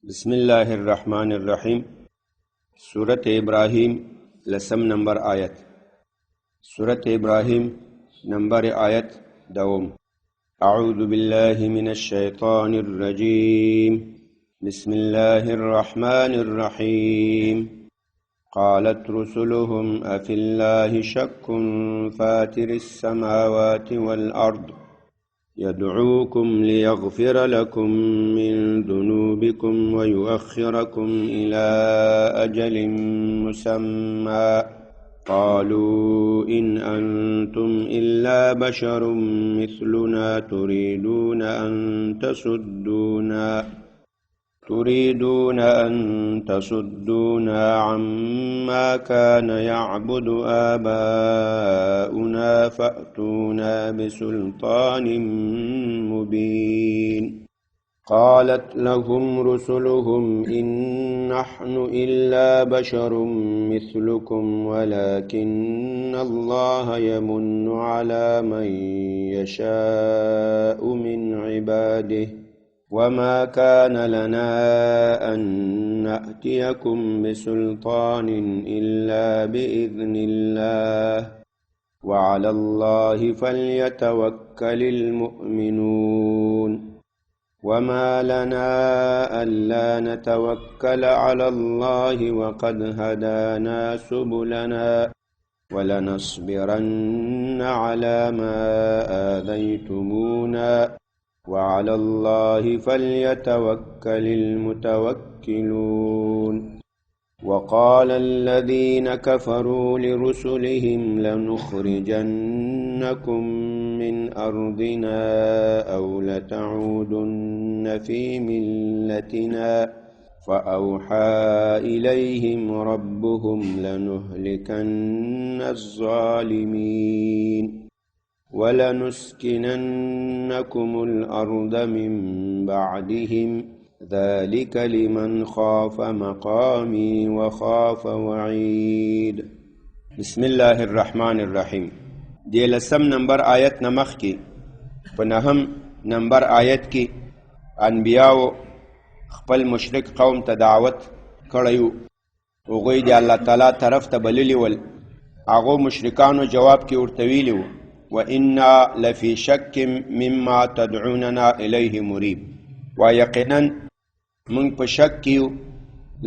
بسم الله الرحمن الرحیم. سورة ابراہیم لسم نمبر آیت. سورة ابراہیم نمبر آیت دوم. اعوذ باللہ من الشیطان الرجیم. بسم الله الرحمن الرحیم. قالت رسلهم افی اللہ شک فاتر السماوات والارض يدعوكم ليغفر لكم من ذنوبكم ويؤخركم إلى أجل مسمى قالوا إن أنتم إلا بشر مثلنا تريدون أن تصدونا عما كان يعبد آباؤنا فأتونا بسلطان مبين. قالت لهم رسلهم إن نحن إلا بشر مثلكم ولكن الله يمن على من يشاء من عباده وما كان لنا أن نأتيكم بسلطان إلا بإذن الله وعلى الله فليتوكل المؤمنون. وما لنا ألا نتوكل على الله وقد هدانا سبلنا ولنصبرن على ما آذيتمونا وعلى الله فليتوكل المتوكلون. وقال الذين كفروا لرسلهم لنخرجنكم من أرضنا أو لتعودن في ملتنا فأوحى إليهم ربهم لنهلكن الظالمين ولنسكننكم الأرض من بعدهم ذلك لمن خاف مقامي وخاف وعيد. بسم الله الرحمن الرحیم. دی لسم نمبر آیت نمخ کی پنہم نمبر آیت کی انبیاء خپل مشرک قوم ته دعوت کړیو. هغوی د الله تعالی طرف ته بللی ول. هغو مشرکانو جواب کې ورته ویلي وو وَإِنَّا لَفِي شَكٍ مِّمَّا تَدْعُونَنَا إِلَيْهِ مُرِيبٍ. وَيَقِنًا مونږ په شک کې یو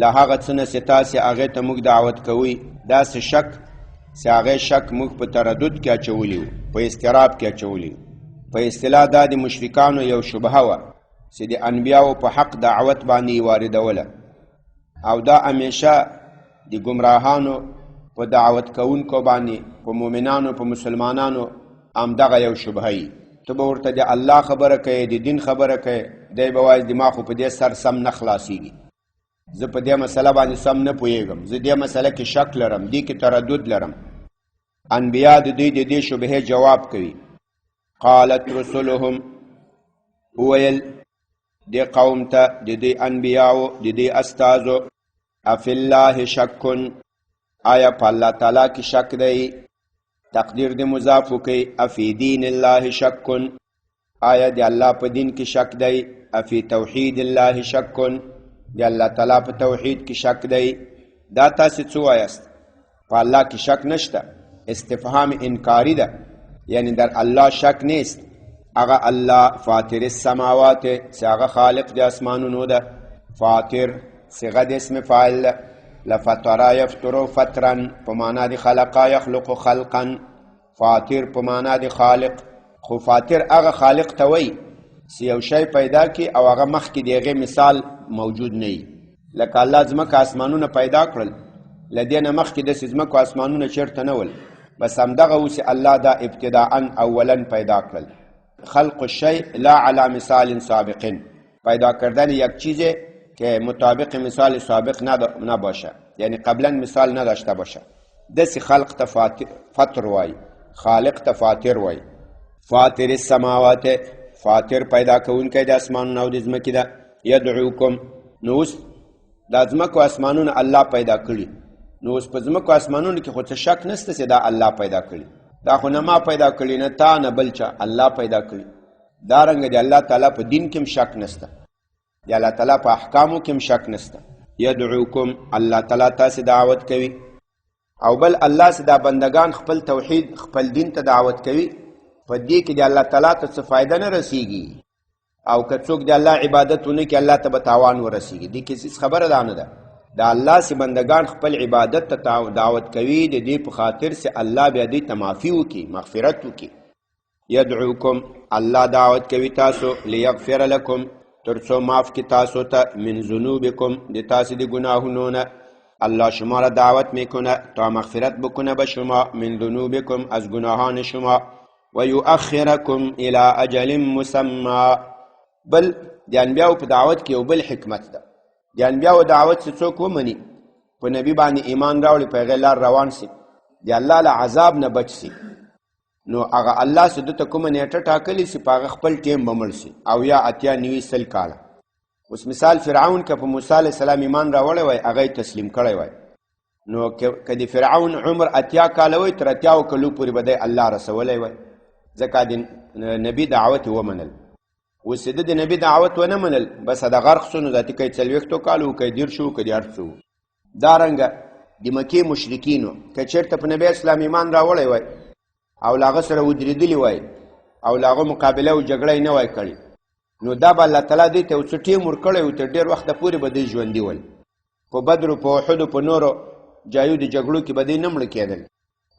له هغه څه نه چې تاسې هغې ته موږ دعوت کوئ. داسې شک چې هغې شک موږ په تردد کې اچولی وو، په اضطراب کې اچولی وو. په اصطلاح دا د مشرکانو یو شبهه وه چې د انبیاو په حق دعوت باندې یې واردوله، او دا همیشه د ګمراهانو په دعوت کوونکو باندې، په مؤمنانو، په مسلمانانو همدغه یو شبهه وي. ته به ورته د الله خبره کوې، د دین خبره کوې، دی به وایي زما خو په دې سر سم نه خلاصېږي، زه په دې مسله باندې سم نه پوهېږم، زه دې مسله کې شک لرم، دې کې تردد لرم. انبیا د دوی د دې شبهې جواب کوي. قالت رسلهم، وویل دې قوم ته د دې انبیاو، د دې استازو، افی الله شکن، آیا په الله تعالی کې شک دی؟ تقدیر د مضاف وکړئ. افی دین الله شکن، آیا د الله په دین کې شک دی؟ افی توحید الله شکن، د الله تعالی په توحید کې شک دی؟ دا تاسې څه وایاست؟ په الله کې شک نشته. استفهام انکاری ده، یعنی در الله شک نیست. هغه الله فاطر السماوات، چې هغه خالق د اسمانونو ده. فاطر صیغه د اسم فاعل ده. لفطرا یفطرو فطرا په معنا د خلقا یخلق خلقا. فاطر په معنا د خالق، خو فاطر هغه خالق ته وایي چې یو شی پیدا کړي او هغه مخکې د هغې مثال موجود نه وي. لکه الله ځمکه اسمانونه پیدا کړل، له دې نه مخکې داسې ځمکو اسمانونه چېرته نه ول، بس همدغه و چې الله دا ابتداءً اولا پیدا کړل. خلق الشیء لا علی مثال سابق، پیدا کردن یک چیز که مطابق مثال سابق نباشه، یعنی قبلا مثال نداشته باشه. دسی خلق تا فطر وای، خالق تا فاطر وای. فاطر السماوات، فاطر پیدا کوونکی د اسمانونو او د ځمکې ده. یدعوکم، نو اوس دا ځمکو اسمانونه الله پیدا کړي، نو اوس په ځمکو اسمانونو کې خو څه شک نشته چې دا الله پیدا کړي. دا خو نه ما پیدا کړي، نه تا، نه بل چا، الله پیدا کړي. دارنګه د الله تعالی په دین کې هم شک نشته. د الله تعالی په احکامو کې هم شک نشته. یدعوکم الله تعالی تاسې دعوت کوي. او بل الله چې دا بندگان خپل توحید خپل دین ته دعوت کوي، په دې کې د الله تعالی ته څه فایده نه رسیږي، او که څوک د الله عبادت ونه کړي الله ته به تاوان ورسیږي. دې کې هیڅ خبره دا نه ده. د الله چې بندگان خپل عبادت ته دعوت کوي، د دې په خاطر چې الله بیا دې ته معافي وکړي، مغفرت وکړي. یدعوکم الله دعوت کوي تاسو، لیغفر لکم تر څو معاف کړي تاسو ته، من ذنوبکم د تاسو د ګناهونو نه. الله شما را دعوت میکنه تا مغفرت بکنه به شما، من ذنوبکم از گناهان شما، و یؤخرکم الی اجل مسمى. بل د انبیاو په دعوت کې یو بل حکمت ده. د انبیاو دعوت چې څوک ومني، په نبی باندې ایمان راوړي، په هغې لار روان سي، د الله له عذاب نه بچ سي، نو هغه الله چې ده ته کومه نیټه ټاکلې سي، په هغه خپل ټیم به مړ سي، او یا 80 کاله. اوس مثال فرعون که په موسی علیه السلام ایمان راوړی وای، هغه یې تسلیم کړی وای، نو که د فرعون عمر 80 کاله وای، تر 80 کلو پورې به دی الله رسولی وای، ځکه د نبي دعوت یې ومنل. اوس د نبی دعوت ونه منل، بس د غرق سو، نو ذاتي کوي 40 کالو، کوي 10 کوي 800. دارنګه د مکې مشرکینو که چېرته په نبی اسلام ایمان راوړی وای، او له هغه سره ودرېدلي وای، او له هغه مقابله او جګړه یې نه وای کړې، نو دا به الله تعالی دوی ته یو څه ټیم ورکړی و، تر ډېر وخته پورې به دوی ژوندي ول. په بدرو، په احدو، په نورو جایو د جګړو کې به دوی نه مړه کېدل.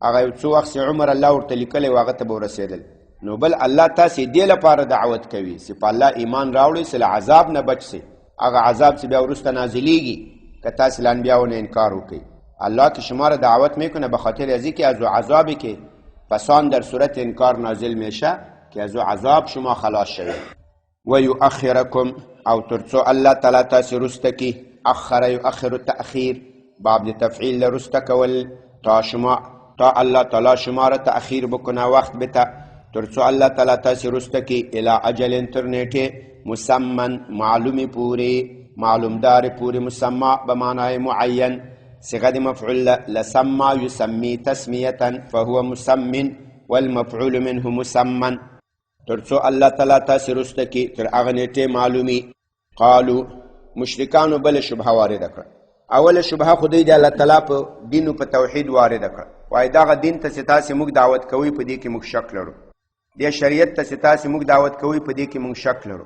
هغه یو څو وخت عمر الله ورته لیکلی و، هغه ته به ورسېدل. نو بل الله تاسې دې لپاره دعوت کوي چې په الله ایمان راوړئ، چې له عذاب نه بچ سئ. هغه عذاب چې بیا وروسته نازلیږي که تاسې له انبیاو نه انکار وکړئ. الله که شما را دعوت میکنه به خاطر ازی که از عذابی که پسان در صورت انکار نازل میشه که از عذاب شما خلاص شوید. و یؤخرکم او ترڅو الله تعالی تاسې رسته کی. اخر یؤخر تأخیر، باب د تفعیل رسته کول، تا الله تعالی شما را تأخیر بکنه وقت بته، ترڅو الله تعالی تاسې رسته کی الی اجل تر نیټې مسمن معلومی پوری، معلومدار پوری، مسمى بمعنای معین، صيغه د مفعول لسمى يسمي تسميه فهو مسمن والمفعول منه مسمن. ترڅو الله تعالی تاسې رسته کی تر هغه نیټې معلومی. قالو مشرکانو بل شبهه وارده کړه. اوله شبهه خو دوی د الله تعالی په دین او په توحید وارده کړه، وایي دغه دین ته چې تاسې موږ دعوت کوئ په دې کې موږ شک لرو، دې شریعت ته چې تاسې موږ دعوت کوئ په دې کې موږ شک لرو.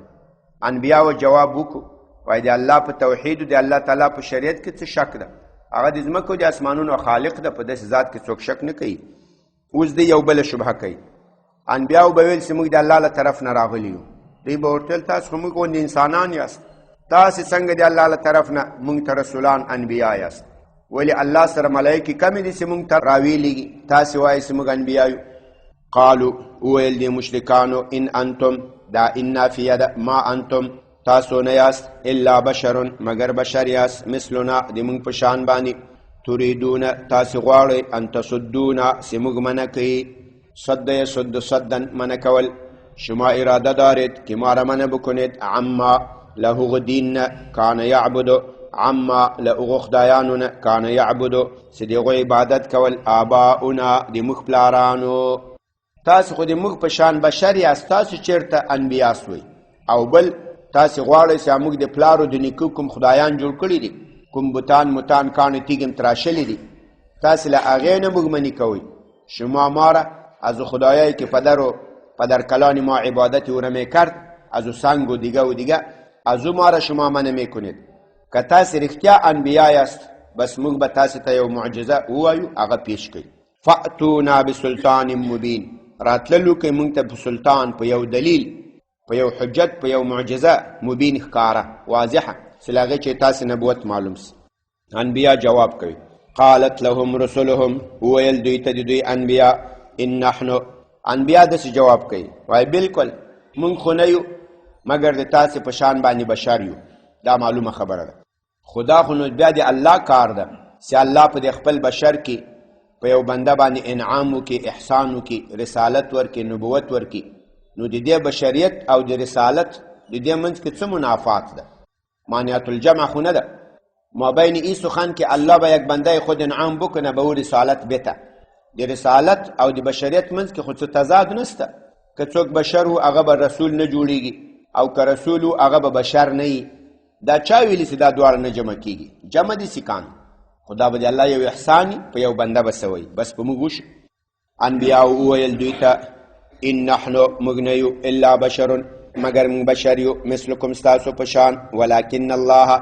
انبیاو جواب وکړو، وایي د الله په توحید او د الله تعالی په شریعت کې څه شک ده؟ هغه د ځمکو د اسمانونو خالق ده، په داسې ذات کې څوک شک نه کوي. اوس دی یو بله شبهه کوي. انبیاو به ویل چې موږ د الله له طرف نه راغلي یو، دوی به ورته ویل تاسو خو موږ غوندې انسانان یاست، تاسې څنګه د الله له طرف نه موږ ته رسولان انبیا یاست؟ ولې الله سره ملایکې کمې دي چې موږ ته راویلېږي، تاسې وایئ چې موږ انبیا یو؟ قالو وویل دې مشرکانو ان انتم، دا ان نافیه ده، ما انتم تاسو نه یاست، الا بشر مگر بشر یاست، مثلنا د موږ په شان باندې، تریدون تاسې غواړئ ان تصدونا چې موږ منع کوي، صد یصد صدن منع کول، شما اراده دارید که ما را منع بکنید، عما له غدین کان یعبدو، عما له خدایانو کان یعبدو چې د هغوی عبادت کول، آباؤنا د موږ پلارانو. تاسې خو د موږ په شان بشر یاست، تاسو چېرته انبیا سوئ؟ او بل تاسې غواړئ چې موږ د پلارو د نیکو کوم خدایان جوړ کړي دي، کوم بوتان متان کاڼې تیږې تراشلي دي، تاسې له هغې نه موږ منع کوئ. شما ما را از خدایایی که پدر کلان ما عبادتی او را میکرد، از سنگ و دیگه از او ما را شما منع میکنید. که تاسې رښتیا انبیا یاست، بس موږ به تاسې ته یو معجزه ووایو، هغه پیش کړئ. فأتونا بسلطان مبین، راتللو کوي موږ ته په سلطان، په یو دلیل، په یو حجت، په یو معجزه مبین ښکاره واضحه، چې له هغې چې تاسې نبوت معلوم سي. انبیا جواب کوي. قالت لهم رسلهم، وویل دوی ته د دوی انبیا، ان نحنو، انبیا داسې جواب کوي، وایي بلکل موږ خو نه یو مګر د تاسې په شان باندې بشر یو. دا معلومه خبره ده، خدا خو نو بیا د الله کار ده چې الله په د خپل بشر کې په یو بنده باندې انعام وکړي، احسان وکړي، رسالت ورکړي، نبوت ورکړي. نو د دې بشریت او د رسالت د دې منځ کې څه منافات ده؟ مانعت الجمع خو نه ده. ما بین ای سخن که الله به یک بنده خود انعام بکنه به او رسالت بته، د رسالت او د بشریت منځ کې خو څه تضاد نسته. که څوک بشر و هغه به رسول نه جوړیږي، او که رسول و هغه به بشر نه وي. دا چا ویلي چې دا دواړه نه جمع کیږي؟ جمع دي سیکان، خدا به د الله یو احسان په یو بنده به سوی، بس په موږ وشي. انبیاء وویل دوی ته ان نحنو موږ نه یو الا بشر مگر موږ بشر یو مثلکم ستاسو په شان، ولکن الله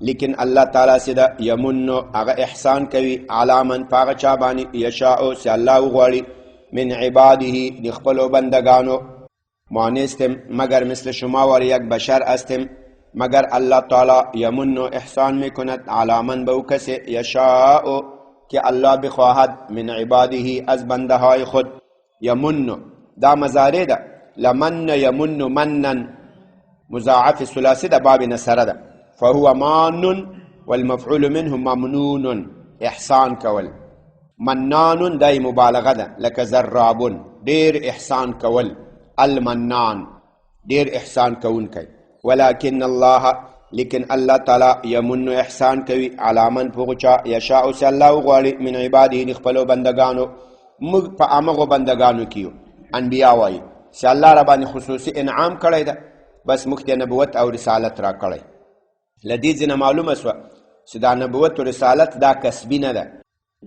لیکن الله تعالی چې ده یمنو هغه احسان کوي علی من په هغه چا باندې یشاء چې الله وغواړي من عباده د خپلو بندگانو. ما نیستم مگر مثل شما و یک بشر استم، مگر الله تعالی یمنو احسان میکند علی من به او کسی یشاء که الله بخواهد من عباده از بنده های خود. یمنو دا مضارع ده، لمن یمن منن مضاعف ثلاثی ده، باب نصره ده، فهو مان والمفعول منه ممنون احسان کول. منان دای مبالغه ده، لکه زرابون ډیر احسان کول، المنان ډیر احسان کون کوي. ولكن الله لیکن الله تعالی یمن احسان کوي علی من پوغچا یشاء چې الله غواړي من عباده د خپلو بندگانو. موږ په هغو بندگانو کیو انبیا وایي چې الله را باندې خصوصي انعام کړی ده، بس موږ ته نبوت او رسالت را کړی. له دې ځینه معلومه سوه چې دا نبوت او رسالت دا کسبي نه ده،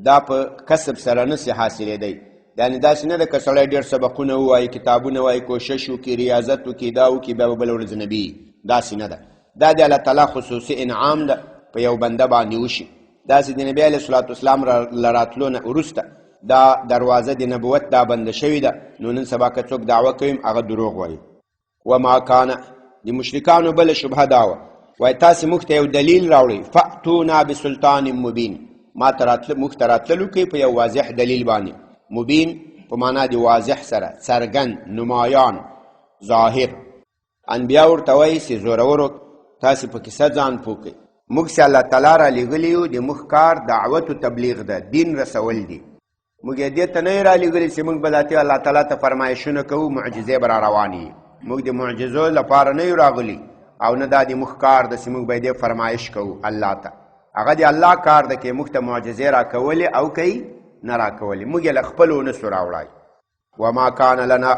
دا په کسب سره نسي حاصلېدی. یعنې داسې نه ده که سړی ډېر سبقونه ووایي، کتابونه وایي، کوشش وکړي، ریاضت وکړي، دا وکړي، بیا به بله ورځ نبي. داسې نه ده، دا د الله تعالی خصوصي انعام ده په یو بنده باندې وشي. داسې د نبي علیه صلات وسلام له راتلو نه وروسته دا دروازه د نبوت دا بنده شوې ده. نو نن سبا که څوک دعوه کوي هغه دروغ وایي. وما کانه د مشرکانو بله شبهه دا وه، وایي تاسې موږ ته یو دلیل راوړئ، فأتونا بسلطان مبین، موږ ته راتللو کوي په یو واضح دلیل باندې. مبین په معنا د واضح سره، څرګند، نمایان، ظاهر. انبیا ورته وایي چې زورورو تاسې په کیسه ځان پوه کړئ. موږ چې الله تعالی را لېږلي یو، د موږ کار دعوت و تبلیغ ده، دین رسول دي. موږ یې دې ته نه یې را لېږلي چې موږ به داتې الله تعالی ته فرمایشونه کوو، معجزې به را روانې وي. موږ د معجزو لپاره نه یو راغلي، او نه دا د موږ کار ده چې موږ به دې فرمایش کوو الله ته. هغه د الله کار ده چې موږ ته معجزې را کولې او کوي نه را کولې، موږ یې له خپلو نسو راوړی. وما کان لنا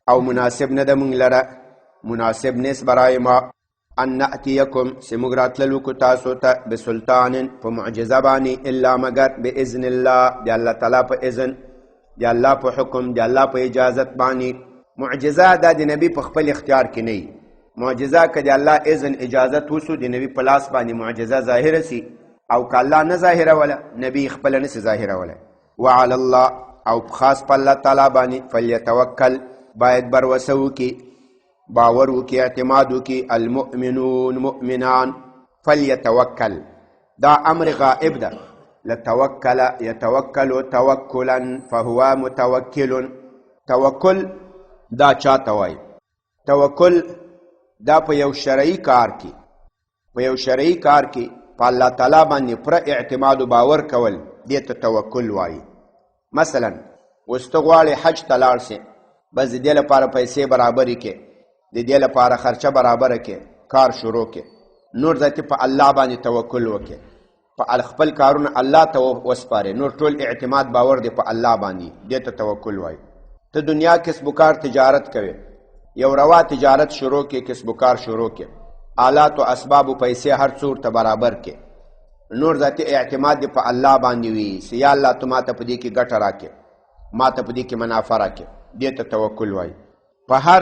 او مناسب نه ده موږ لره، مناسب نیست برای ما ان نأتیکم چې موږ راتللو کو تاسو ته بسلطان په معجزه باندې الا مگر باذن الله د الله تعالی په اذن، د الله په حکم، د الله په اجازت باندې. معجزه دا د نبی په خپل اختیار کې نه. معجزه که د الله اذن اجازت وسو د نبی په لاس باندې معجزه ظاهره سي، او که الله نه ظاهره وله نبی خپله نسي ظاهره وله. وعلى الله او خاص په الله تعالی باندې فلیتوکل باید بروسه وکړي، باور وکړي، اعتماد وکړي المؤمنون مؤمنان. فلیتوکل دا امر غائب ده، لتوکل یتوکل توکلا فهو متوکل. توکل دا چاته وایي؟ توکل دا په یو شرعي کار کې، په یو شرعي کار کې په الله تعالی باندې پوره اعتماد و باور کول، دې ته توکل وایي. مثلا اوس ته غواړې حج ته لاړ سې، بس د دې لپاره پیسې برابرې کې، د دې لپاره خرچه برابره کې، کار شروع کې. نور ځکه په الله باندې توکل وکړي، په خپل کارونه الله ته وسپارې، نور ټول اعتماد باور دی په الله باندې، دې ته توکل وایي. ته دنیا کسب و کار تجارت کوي، یو روا تجارت شروع کې، کسب و کار شروع کې، آلات و اسباب و پیسې هر څور ته برابر کې، نور ذاتی اعتماد دی په الله باندې وي چې یا الله ته ماته په دې کې ګټه راکې، ماته په دې کې منافع راکې، دې ته توکل وایي. په هر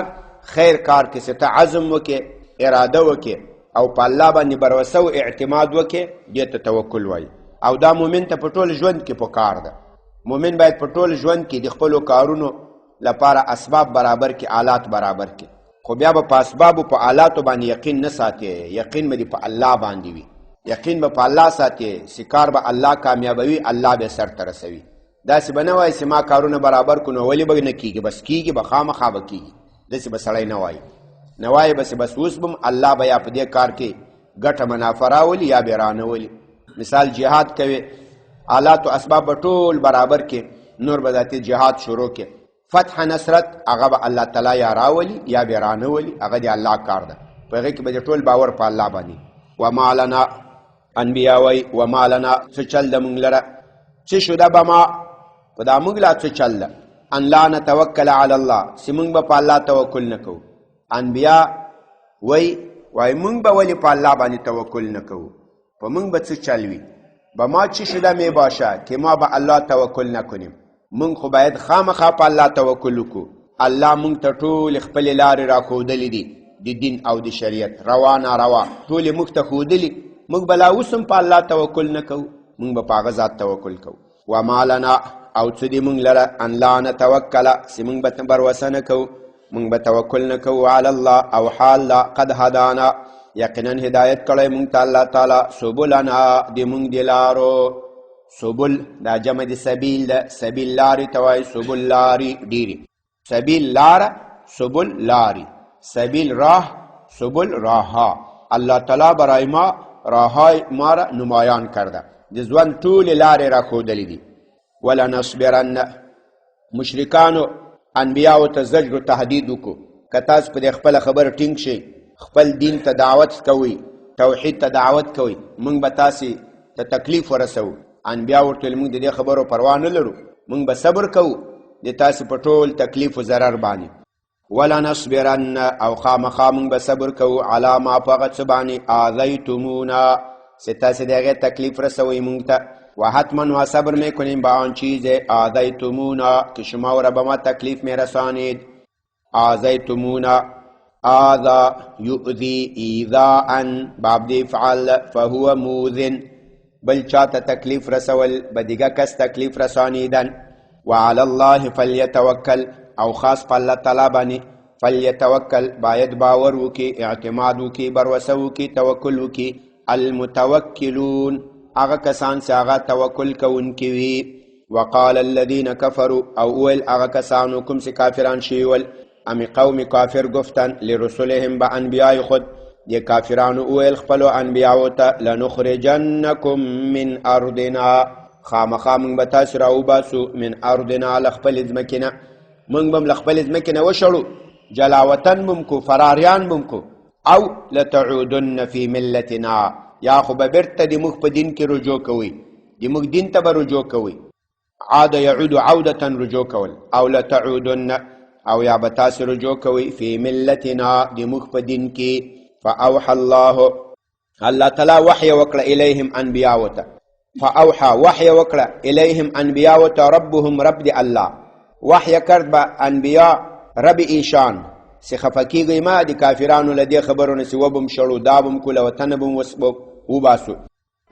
خیر کار کې چې ته عزم وکې، اراده وکې، او په الله باندې بروسه او اعتماد وکې، دې ته توکل وایي. او دا مومن ته په ټول ژوند کې پکار ده. مومن باید په ټول ژوند کې د خپلو کارونو لپاره اسباب برابر کې، آلات برابر کې، خو بیا به په اسبابو په آلاتو باندې یقین نه ساتي، یقین به په الله باندې وي، یقین به په الله ساتي چې کار به الله کامیابوي، الله به سر ته رسوي. داسې به نه وایي چې ما کارونه برابر کړو نو ولې به نه کېږي، بس کېږي به، خامخا به کېږي. داسې به سړی نه وایي، نه وایي بس اوس به الله به یا په دې کار کې ګټه منافع راولي یا به رانولي. مثال جهاد کوي، آلات و اسباب به ټول برابر کې، نور به ذاتي جهاد شروع کې، فتح نصرت هغه به الله تعالی یا راولي یا به رانولي، هغه د الله کار ده. په هغې کې به د ټول باور په الله باندې. وما لنا انبیا وایي وما لنا څه چل ده موږ لره، څه شده به ما په دا موږ لا څه چل ده، ان لا نتوکل علی الله چې موږ به په الله توکل نه کوو. انبیا وایي وای مونږ به ولې په الله باندې توکل نه کوو په مونږ به څه چل وي به ما چی شده می باشه که ما به الله توکل نکنیم مونږ خو باید خامخا په الله توکل وکړو الله مونږ ته ټول خپل لارې راښودلې دي د دین او د شریعت روا ناروا ټولې موږ ته ښودلي موږ به لا اوس هم په الله توکل نه کوو موږ به په هغه ذات توکل کوو وما لنا او څه دي موږ لره ان لا نتوکله چې موږ به بروسه نه کوو موږ به توکل نه کوو علی الله او حال لا قد هدانا یقینا هدایت کړی موږ ته الله تعالی سبلنا د موږ د لارو سبل دا جمع د سبیل ده سبیل لارې ته وایي سبل لارې ډېرې سبیل لاره سبل لارې سبیل راه سبل راهها الله تعالی برای ما راههای ما را نمایان کرده د ژوند ټولې لارې راښودلې دي ولنصبرن مشرکانو انبیاو ته زجر و تهدید وکړو که تاسو په دې خپله خبره ټینګ شئ خپل دین ته دعوت کوئ توحید ته دعوت کوئ موږ به تاسې ته تکلیف ورسوو انبیا ورته ویل موږ د دې خبرو پروا نه لرو موږ به صبر کوو د تاسې په ټول تکلیف و ضرر باندې ولنصبرن او خامخا موږ به صبر کوو علی ما په هغه څه باندې آذیتمونا چې تاسې د هغې تکلیف رسوئ موږ ته و حتما و صبر میکنیم به آن چیز آذیتمونا که شما را به ما تکلیف میرسانید آذیتمونا آذا یؤذی ایذاء باب دی فعل فهو موذن بل چاته تکلیف رسول به دیگه کس تکلیف رسانیدن وعلى الله فلیتوکل او خاص په الله تعالی باندې فلیتوکل باید باور وکي اعتماد وکي بروسه وکي توکل وکي المتوکلون هغه کسان چې هغه توکل کوونکي وي وقال الذين كفروا او اول هغه کسانو کوم چې کافران شوي ول امی قوم کافر گفتن لرسولهم به انبیای خود دی کافرانو اول خپلو انبیاو ته لنخرجنکم من ارضنا خامخا موږ به تاسې راوباسو من ارضنا له خپلې ځمکې نه موږ به هم له خپلې ځمکې نه وشړو جلاوطن به هم کو فراریان به هم کو او لتعودن فی ملتنا یا خو به بیرته د موږ په دین کې رجوع کوئ د موږ دین ته به رجوع کوئ عاد یعود عودة رجوع کول او لتعودن او یا به تاسې رجوع کوئ فی ملتنا د موږ په دین کې فاوحى الله تعالی وحی وکړه الیهم انبیاو ته فاوحى وحی وکړه الیهم انبیاو ته ربهم رب دی الله وحی کرد به انبیا رب ایشان چې خفه کیږئ ما د کافرانو له دې خبرو نه چې وبم شړو دا بم کو له وطنه بم وباسو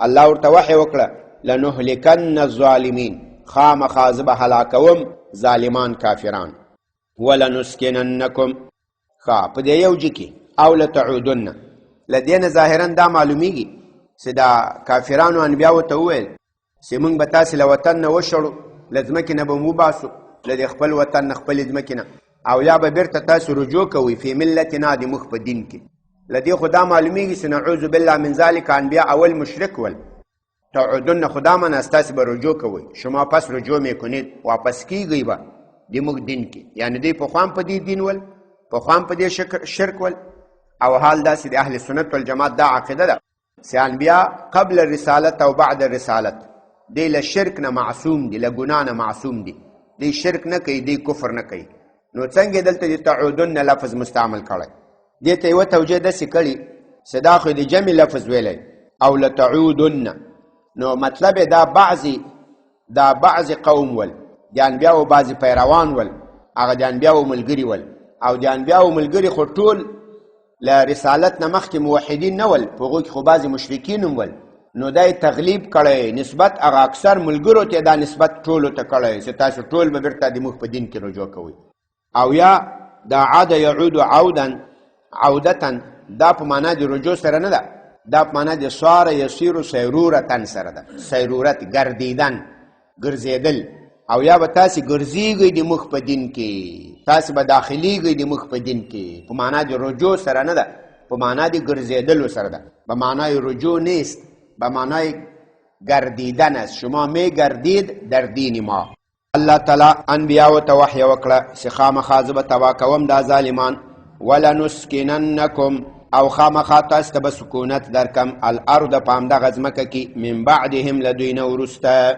الله ورته وحی وکړه لنهلکن الظالمین خامخا زه به هلاکوم ظالمان کافران ولنسکننکم په دې یو جي کې او لتعودن له دې نه ظاهرا دا معلومیږي چې دا کافرانو انبیاو ته وویل چې موږ به تاسې له وطن نه وشړو له ځمکې نه به م وباسو له دې خپل وطن نه خپلې ځمکې نه او یا به بیرته تاسو رجوع کوئ فی ملتنا د موږ په دین کې له دې خو دا معلومیږي چې نعوذ بالله من ذلک انبیا اول مشرک ول تعودن خدا من استاس به رجوع کوئ شما پس رجوع میکنید واپس کیږئ به د موږ دین کې یعنی دوی پخوام په دې دین ول پخوام په دې شرک ول او حال داسې د اهل سنت والجماعت دا عقیده ده چې انبیا قبل الرسالت او بعد الرسالت دی له شرک نه معصوم دي له ګناه نه معصوم دي دی شرک نه کوي دی کفر نه کوي نو څنګه دلته د تعودن لفظ مستعمل کړی دې ته یوه توجیه داسې کړي چې دا خو د جمع لفظ ویلی او لتعودن نو مطلب دا بعضې قوم ول د انبیاو بعضې پیروان ول هغه د انبیاو ملګري ول او د انبیاو ملګري خو ټول له رسالت نه مخکې موحدین نه ول په هغو کې خو بعضې مشرکین هم ول نو دا یې تغلیب کړی نسبت هغه اکثر ملګرو ته دا نسبت ټولو ته کړی چې تاسو ټول به بیرته د موږ په دین کې رجوع کوئ او یا دا عاد یعود عودتا دا په معنا د رجوع سره نه ده دا په معنا د صار یسیر سیرورتن سره ده سیرورت ګرځیدن ګرځېدل او یا به تاسې ګرځېږئ د موږ په دین کې تاسې به داخلیږئ د موږ په دین کې په معنا د رجوع سره نه ده په معنا د ګرځېدلو سره ده به معنای رجوع نیست به معنای گردیدن است شما می گردید در دین ما الله تعالی انبیاو ته وحی وکړه چې خامخا زه به تباه کوم دا ظالمان ولنسکننکم او خامخا تاسو ته به سکونت درکم الارض په همدغه ځمکه کې من بعدهم له دوی نه وروسته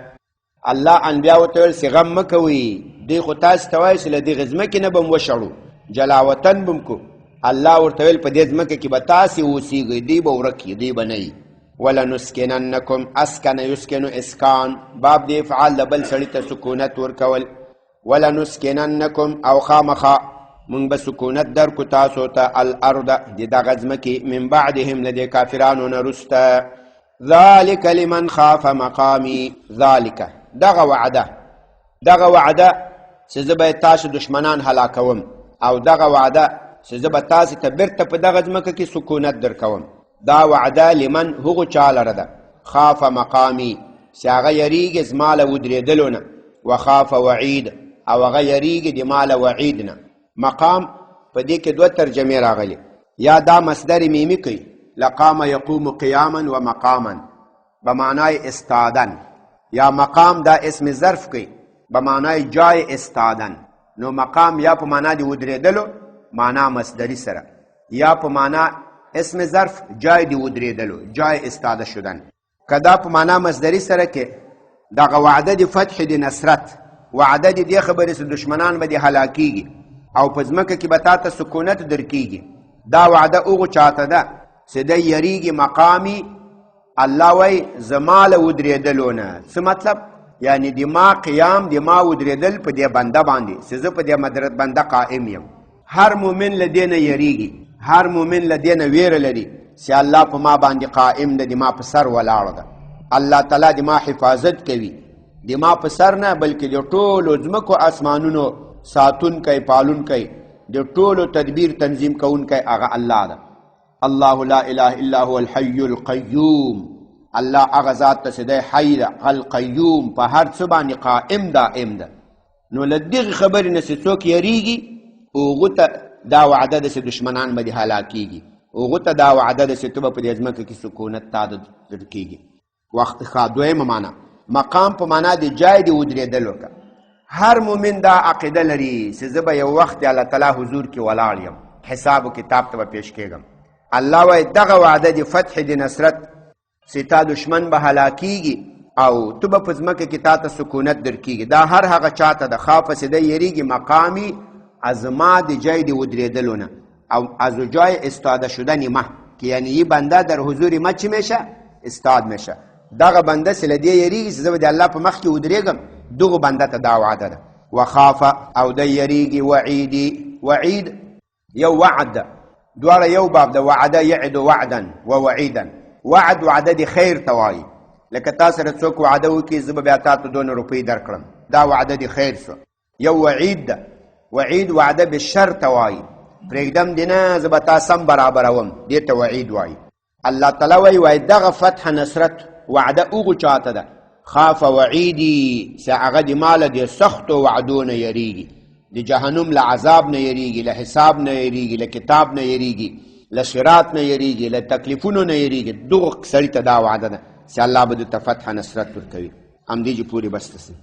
الله انبیاو ته ویل چې غم مه کوئ دوی خو تاسو ته وایي چې له دغې ځمکې نه به م وشړو جلاوطن به م کو الله ورته ویل په دې ځمکه کې به تاسې اوسېږئ، دوی به ورک وي، دوی به نه وي. ولنسکننکم اسکن یسکنو اسکان، باب د افعال د بل سړي ته سکونت ورکول. ولنسکننکم او خامخا موږ به سکونت درکو تاسو ته الارض د دغه ځمکې من بعدهم له دې کافرانو نه وروسته. ذلک لمن خاف مقامی، ذلک دغه وعده چې زه به تاسو دشمنان هلاکوم، او دغه وعده چې زه به تاسو ته بیرته په دغه ځمکه کې سکونت درکوم. دا وعده لمن هغو چا لره ده خاف مقامی چې هغه یریږي زما له ودرېدلو نه، وخاف وعید او هغه یریږي د ما له وعید نه. مقام په دې کې دوه ترجمې راغلي، یا دا مصدر میمی کوي لقام یقوم قیاما و مقاما بمعنای استادن، یا مقام دا اسم ظرف کوي بمعنای جای استادن. نو مقام یا په معنا د ودرېدلو معنا مصدری سره، یا په معنا اسم ظرف جای د ودرېدلو جای استاده شدن. که دا په معنا مصدری سره کې دغه وعده د فتح د نصرت، وعده د دې خبرې چې دشمنان به دې هلاکیږي او په ځمکه کې به تا ته سکونت درکیږي. دا وعده هغو چاته ده چې دی یریږي مقامی، الله وایي زما له ودرېدلو نه. څه مطلب؟ یعنی د ما قیام، د ما ودرېدل په دې بنده باندې چې زه په دې بنده قائم یم. هر مؤمن له دې نه یریږي، هر مؤمن له دې نه ویره لري چې الله په ما باندې قائم ده، د ما په سر ولاړه ده. الله تعالی د ما حفاظت کوي، د ما په سر نه بلکې د ټولو ځمکو اسمانونو ساتونکی پالونکی، د ټولو تدبیر تنظیم کوونکی هغه الله ده. الله لا اله الا هو الحي القيوم، الله هغه ذات ته چې دی حی ده القیوم، په هر څه باندې قائم دائم ده. نو له دغې خبرې نه چې څوک یریږي هغو ته دا وعده ده چې دشمنان به دې هلاکیږي، هغو ته دا وعده ده چې ته به په دې ځمکه کې سکونت تا ته درکیږي. وخت ښه. دویمه معنا مقام په معنا د جای د ودرېدلو که هر مؤمن دا عقیده لري چې زه به یو وخت د الله تعالی حضور کې ولاړ یم، حساب و کتاب ته به پیش کېږم. الله وایي دغه وعده د فتح د نصرت چې تا دشمن به هلاکیږي او تو به په ځمکه کې تا ته سکونت درکیږي. دا هر هغه چاته د خافه چې دی یریږي مقامی از ما د جای د ودرېدلو نه او از جای استاده شدن ما، که یعنی یه بنده در حضور ما چی میشه؟ استاد میشه. دغه بنده چې له دې یریږي چې زه به د الله په مخ کې ودرېږم، دغه بنده ته دا وعده ده. وخافه او دی یریږي وعیدي، وعید یو وعد ده، دواړه یو باب ده. وعده یعد وعدا و وعیدا. وعد وعده د خیر ته وایي، لکه تا سره څوک وعده وکړي زه به بیا تا ته 2 روپۍ درکړم، دا وعده د خیر شو. یو وعید ده، وعید وعده بالشر ته وایي، پرېږدم دې نه زه به تا سم برابروم، دې ته وعید وایي. الله تعالی وایي دغه فتح نصرت وعده هغو چاته ده خاف وعیدي چې هغه د ما له دې سختو وعدو نه یریږي، د جهنم له عذاب نه یریږي، له حساب نه یریږي، له کتاب نه یریږي، له صراط نه یریږي، له تکلیفونو نه یریږي. دغه سړي ته دا وعده ده چې الله به د ته فتح نصرت ورکوي. همدې چې پورې بس تسي.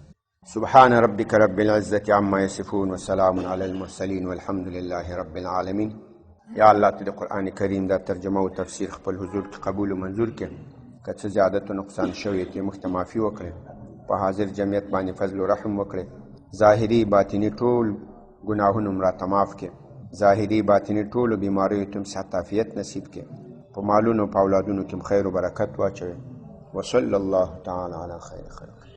سبحان ربك رب العزة عما يصفون وسلام على المرسلين والحمد لله رب العالمين. یا الله ته د قرآن کریم دا ترجمه او تفسیر خپل حضور کې قبول و منظور کړي، که څه زیادت و نقصان شوی یې مخ ته معافي وکړي، په حاضر جمعیت باندې فضل و رحم وکړي، ظاهري باطني ټول ګناهونه مو راته معاف کړي، ظاهري باطني ټولو بیماریو ته صحت عافیت نصیب کړي، په مالونو په اولادونو کې خیر و برکت واچوي. وصلی الله تعالی علی خیر خلق.